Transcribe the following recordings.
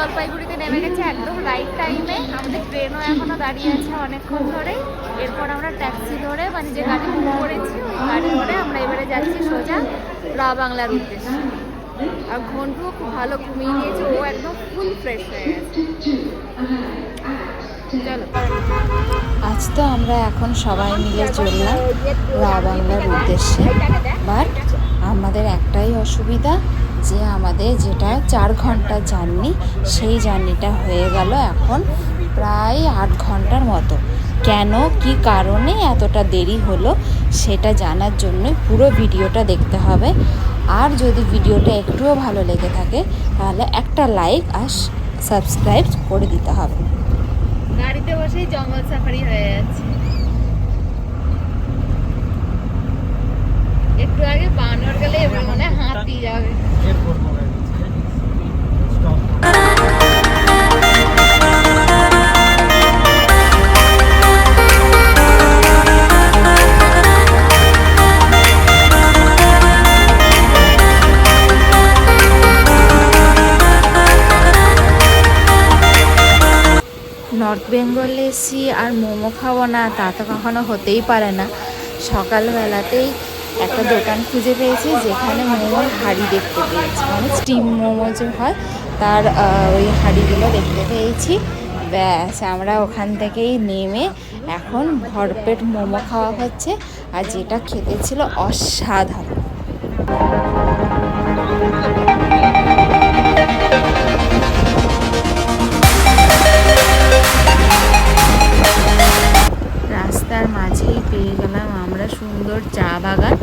জলপাইগুড়িতে নেমে গেছে একদম রাইট টাইমে। আমাদের ট্রেনও এখনো দাঁড়িয়ে আছে অনেকক্ষণ ধরে। এরপর আমরা ট্যাক্সি ধরে মানে যে গাড়ি বুক করেছি ওই গাড়ি ধরে আমরা এবারে যাচ্ছি সোজা রা বাংলার উদ্দেশ্যে। আর ঘন্টুও খুব ভালো ঘুমিয়ে নিয়েছে, ও একদম ফুল ফ্রেশ হয়ে গেছে। চলো, আজ তো আমরা এখন সবাই মিলে চললাম রা বাংলার উদ্দেশ্যে। বাট আমাদের একটাই অসুবিধা যে আমাদের যেটা 4 ঘন্টার জার্নি, সেই জার্নিটা হয়ে গেল এখন প্রায় 8 ঘন্টার মতো। কেন, কি কারণে এতটা দেরি হলো সেটা জানার জন্য পুরো ভিডিওটা দেখতে হবে। আর যদি ভিডিওটা একটুও ভালো লেগে থাকে তাহলে একটা লাইক আর সাবস্ক্রাইব করে দিতে হবে। গাড়িতে বসেই জঙ্গল সাফারি হয়ে যাচ্ছে। একটু আগে বানর গেলে এবার মনে হাতি যাবে। নর্থ বেঙ্গলে এসি আর মোমো খাবো না তা তো কখনো হতেই পারে না। সকালবেলাতেই একটা দোকান খুঁজে পেয়েছি যেখানে মোমোর হাঁড়ি দেখতে পেয়েছি, মানে স্টিম মোমো যে হয় তার ওই হাঁড়িগুলো দেখতে পেয়েছি। ব্যাস আমরা ওখান থেকেই নেমে এখন ভরপেট মোমো খাওয়া হচ্ছে, আর যেটা খেতে ছিল অসাধারণ। রাস্তার মাঝেই পেয়ে গেলাম আমরা সুন্দর চা বাগান।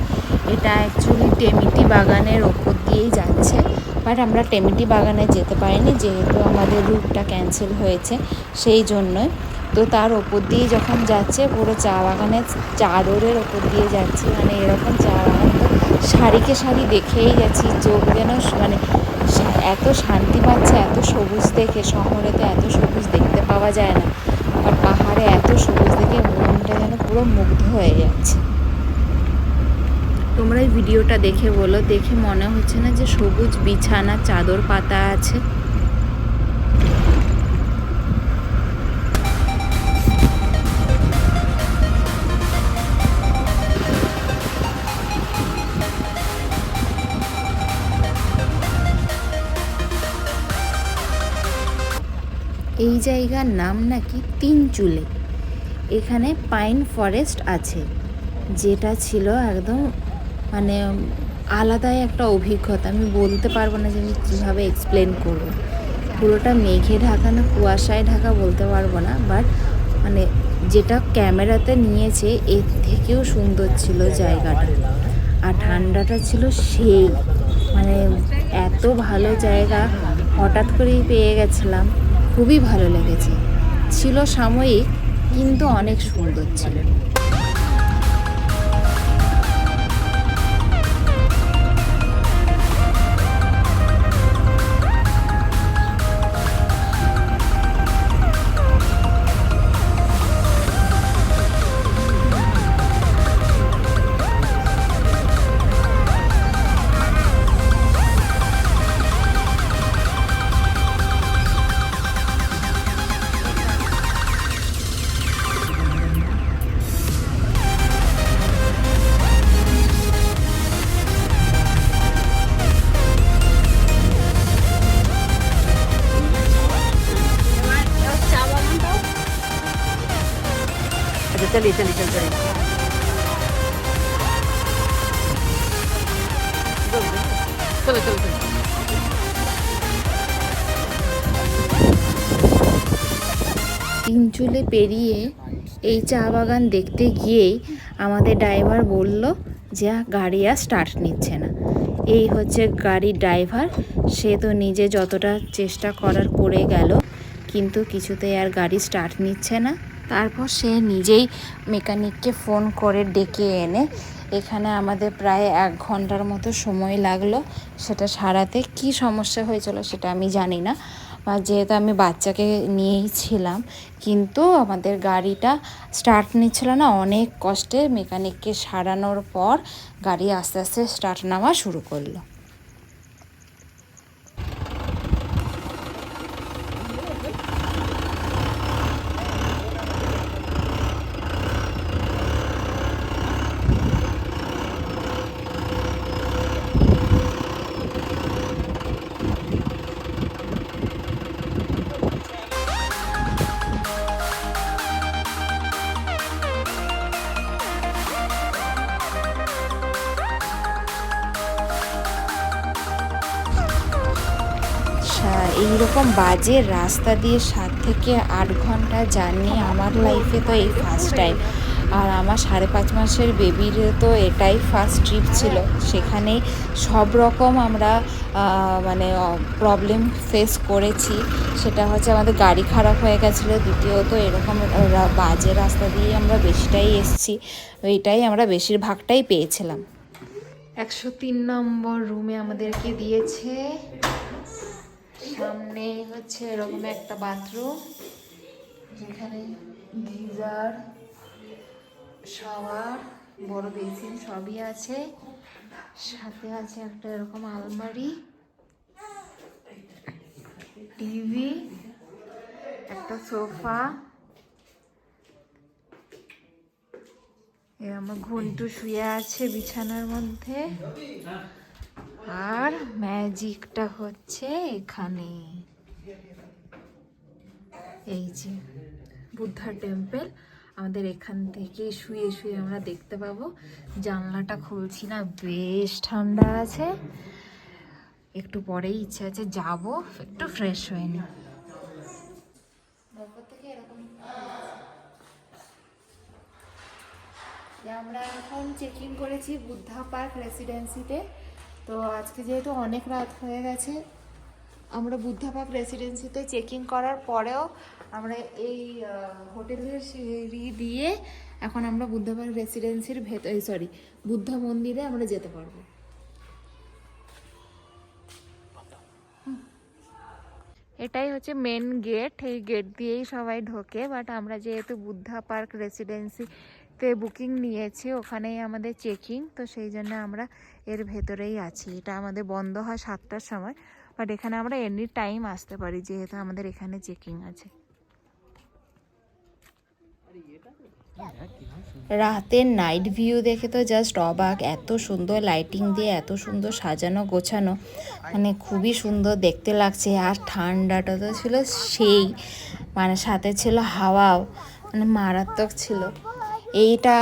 এটা অ্যাকচুয়ালি টেমিটি বাগানের ওপর দিয়েই যাচ্ছে, বাট আমরা টেমিটি বাগানে যেতে পারিনি যেহেতু আমাদের রুটটা ক্যান্সেল হয়েছে, সেই জন্যই। তো তার ওপর দিয়ে যখন যাচ্ছে পুরো চা বাগানের চাদরের ওপর দিয়ে যাচ্ছে, মানে এরকম চা বাগান তো সারিকে সারি দেখেই যাচ্ছি, চোখ যেন মানে এত শান্তি পাচ্ছে এত সবুজ দেখে। শহরে তো এত সবুজ দেখতে পাওয়া যায় না, আর পাহাড়ে এত সবুজ দেখে মনটা যেন পুরো মুগ্ধ হয়ে যাচ্ছে। তোমরা এই ভিডিওটা দেখে বলো, দেখে মনে হচ্ছে না যে সবুজ বিছানা চাদর পাতা আছে? এই জায়গার নাম নাকি তিনচুলে। এখানে পাইন ফরেস্ট আছে, যেটা ছিল একদম মানে আলাদাই একটা অভিজ্ঞতা। আমি বলতে পারবো না যে আমি কীভাবে এক্সপ্লেন করব। পুরোটা মেঘে ঢাকা না কুয়াশায় ঢাকা বলতে পারবো না, বাট মানে যেটা ক্যামেরাতে নিয়েছে এর থেকেও সুন্দর ছিল জায়গাটা। আর ঠান্ডাটা ছিল সেই, মানে এত ভালো জায়গা হঠাৎ করেই পেয়ে গেছিলাম, খুবই ভালো লেগেছে। ছিল সাময়িক কিন্তু অনেক সুন্দর ছিল। चलिए चलिए चल चलिए चलो चलो चलो। তিনচুলে পেরিয়ে এই চা বাগান দেখতে গিয়েই আমাদের ড্রাইভার বলল যে গাড়ি আর স্টার্ট নিচ্ছে না। এই হচ্ছে গাড়ির ড্রাইভার, সে তো নিজে যতটা চেষ্টা করার করে গেল, কিন্তু কিছুতেই আর গাড়ি স্টার্ট নিচ্ছে না। তারপর সে নিজেই মেকানিককে ফোন করে ডেকে এনে এখানে আমাদের প্রায় 1 ঘন্টার মতো সময় লাগলো সেটা সারাতে। কি সমস্যা হয়েছিল সেটা আমি জানি না, বা যেহেতু আমি বাচ্চাকে নিয়েই ছিলাম, কিন্তু আমাদের গাড়িটা স্টার্ট নিচ্ছিল না। অনেক কষ্টে মেকানিককে সারানোর পর গাড়ি আস্তে আস্তে স্টার্ট নেওয়া শুরু করলো। এইরকম বাজে রাস্তা দিয়ে 7 থেকে 8 ঘন্টা জার্নি আমার লাইফে তো এই ফার্স্ট টাইম। আর আমার 5.5 মাসের বেবির তো এটাই ফার্স্ট ট্রিপ ছিল। সেখানেই সব রকম আমরা মানে প্রবলেম ফেস করেছি। সেটা হচ্ছে আমাদের গাড়ি খারাপ হয়ে গেছিলো, দ্বিতীয়ত এরকম বাজে রাস্তা দিয়ে আমরা বেশিটাই এসেছি, এইটাই আমরা বেশিরভাগটাই পেয়েছিলাম। 103 নম্বর রুমে আমাদেরকে দিয়েছে। সামনে হচ্ছে এরকম একটা বাথরুম, যেখানে গিজার, শাওয়ার, বড় বেসিন সবই আছে। সাথে আছে একটা এরকম আলমারি, টিভি, একটা সোফা। আমার ঘন্টু শুয়ে আছে বিছানার মধ্যে। আর ম্যাজিকটা হচ্ছে এখানে, এই যে বুদ্ধা টেম্পল। আমাদের এখান থেকে শুয়ে শুয়ে আমরা দেখতে পাবো। জানলাটা খুলছি না, বেশ ঠান্ডা আছে। একটু পরেই ইচ্ছা আছে যাব একটু ফ্রেশ হয়ে নি। আমরা এখন চেকিং করেছি বুদ্ধা পার্ক রেসিডেন্সিতে। তো আজকে যেহেতু অনেক রাত হয়ে গেছে, আমরা বুদ্ধা পার্ক রেসিডেন্সিতে চেকিং করার পরেও আমরা এই হোটেলের সিঁড়ি দিয়ে এখন আমরা বুদ্ধা পার্ক রেসিডেন্সির বুদ্ধা মন্দিরে আমরা যেতে পারবো। এটাই হচ্ছে মেন গেট, এই গেট দিয়েই সবাই ঢোকে। বাট আমরা যেহেতু বুদ্ধা পার্ক রেসিডেন্সিতে বুকিং নিয়েছি, ওখানেই আমাদের চেকিং, তো সেই জন্য আমরা এর ভেতরেই আছি। এটা আমাদের বন্ধ হয় 7টার সময়, বাট এখানে আমরা এনি টাইম আসতে পারি যেহেতু আমাদের এখানে চেকিং আছে। রাতের নাইট ভিউ দেখে তো জাস্ট অবাক, এত সুন্দর লাইটিং দিয়ে এত সুন্দর সাজানো গোছানো, মানে খুবই সুন্দর দেখতে লাগছে। আর ঠান্ডাটা তো ছিল সেই, মানে সাথে ছিল হাওয়াও, মানে মারাত্মক ছিল। এইটা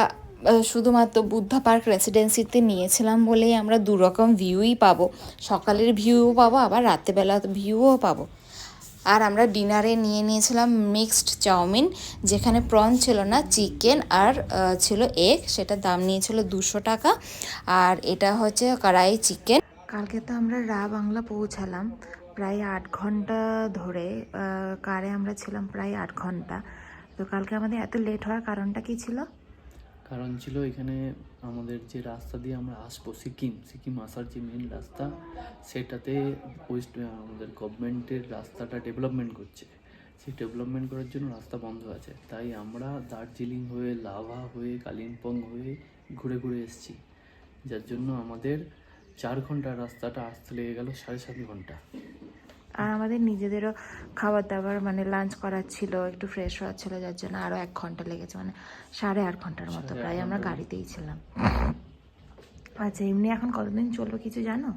শুধুমাত্র বুদ্ধা পার্ক রেসিডেন্সিতে নিয়েছিলাম বলেই আমরা দুরকম ভিউই পাবো, সকালের ভিউও পাবো আবার রাত্রেবেলা ভিউও পাবো। আর আমরা ডিনারে নিয়ে নিয়েছিলাম মিক্সড চাউমিন, যেখানে প্রন ছিল না, চিকেন আর ছিল এগ। সেটার দাম নিয়েছিল 200 টাকা। আর এটা হচ্ছে কড়াই চিকেন। কালকে তো আমরা বাংলা পৌঁছালাম প্রায় 8 ঘন্টা ধরে। কারে আমরা ছিলাম প্রায় 8 ঘন্টা। তো কালকে আমাদের এত লেট হওয়ার কারণটা কি ছিল? কারণ ছিল এখানে আমাদের যে রাস্তা দিয়ে আমরা আসবো, সিকিম আসার যে মেন রাস্তা, সেটাতে আমাদের গভর্নমেন্টের রাস্তাটা ডেভেলপমেন্ট করছে। সেই ডেভেলপমেন্ট করার জন্য রাস্তা বন্ধ আছে। তাই আমরা দার্জিলিং হয়ে, লাভা হয়ে, কালিম্পং হয়ে ঘুরে ঘুরে এসেছি, যার জন্য আমাদের 4 ঘন্টার রাস্তাটা আসতে লেগে গেল 7.5 ঘন্টা। আর আমাদের নিজেদেরও খাবার দাবার মানে লাঞ্চ করার ছিল, একটু ফ্রেশ হওয়ার ছিল, যার জন্য আরও 1 ঘন্টা লেগেছে, মানে 8.5 ঘন্টার মতো প্রায় আমরা গাড়িতেই ছিলাম। আচ্ছা, এমনি এখন কতদিন চলবে কিছু জানো?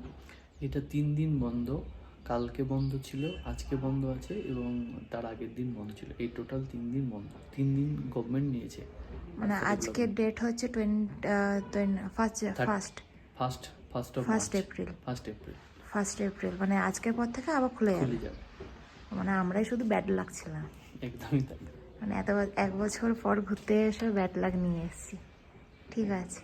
এটা 3 দিন বন্ধ, কালকে বন্ধ ছিল, আজকে বন্ধ আছে এবং তার আগের দিন বন্ধ ছিল। এই টোটাল 3 দিন বন্ধ। 3 দিন গভর্নমেন্ট নিয়েছে। মানে আজকের ডেট হচ্ছে ফার্স্ট এপ্রিল, মানে আজকের পর থেকে আবার খুলে যাবে। মানে আমরাই শুধু ব্যাড লাক ছিলাম। একদমই তাই। মানে 1 বছর পর ঘুরতে এসে ব্যাড লাক নিয়ে এসেছি। ঠিক আছে।